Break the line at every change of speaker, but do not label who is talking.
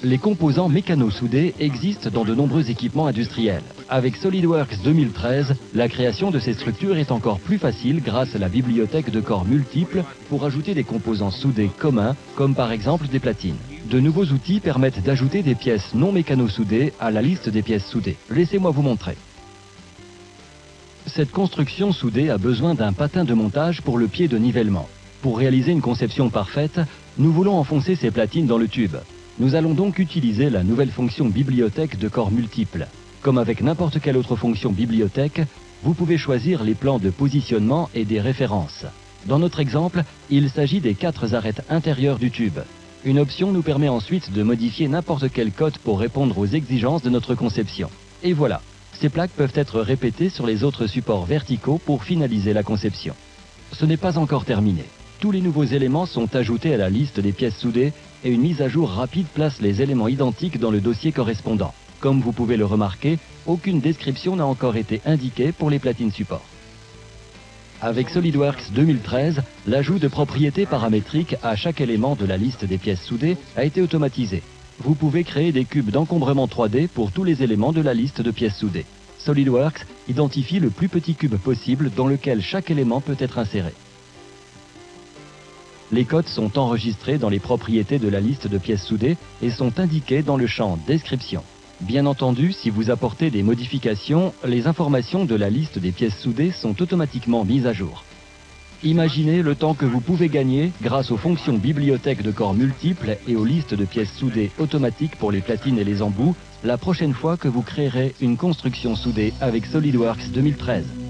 Les composants mécano-soudés existent dans de nombreux équipements industriels. Avec SolidWorks 2013, la création de ces structures est encore plus facile grâce à la bibliothèque de corps multiples pour ajouter des composants soudés communs, comme par exemple des platines. De nouveaux outils permettent d'ajouter des pièces non mécano-soudées à la liste des pièces soudées. Laissez-moi vous montrer. Cette construction soudée a besoin d'un patin de montage pour le pied de nivellement. Pour réaliser une conception parfaite, nous voulons enfoncer ces platines dans le tube. Nous allons donc utiliser la nouvelle fonction bibliothèque de corps multiples. Comme avec n'importe quelle autre fonction bibliothèque, vous pouvez choisir les plans de positionnement et des références. Dans notre exemple, il s'agit des 4 arêtes intérieures du tube. Une option nous permet ensuite de modifier n'importe quelle cote pour répondre aux exigences de notre conception. Et voilà, ces plaques peuvent être répétées sur les autres supports verticaux pour finaliser la conception. Ce n'est pas encore terminé. Tous les nouveaux éléments sont ajoutés à la liste des pièces soudées et une mise à jour rapide place les éléments identiques dans le dossier correspondant. Comme vous pouvez le remarquer, aucune description n'a encore été indiquée pour les platines support. Avec SolidWorks 2013, l'ajout de propriétés paramétriques à chaque élément de la liste des pièces soudées a été automatisé. Vous pouvez créer des cubes d'encombrement 3D pour tous les éléments de la liste de pièces soudées. SolidWorks identifie le plus petit cube possible dans lequel chaque élément peut être inséré. Les codes sont enregistrés dans les propriétés de la liste de pièces soudées et sont indiqués dans le champ « Description ». Bien entendu, si vous apportez des modifications, les informations de la liste des pièces soudées sont automatiquement mises à jour. Imaginez le temps que vous pouvez gagner grâce aux fonctions bibliothèque de corps multiples et aux listes de pièces soudées automatiques pour les platines et les embouts la prochaine fois que vous créerez une construction soudée avec SolidWorks 2013.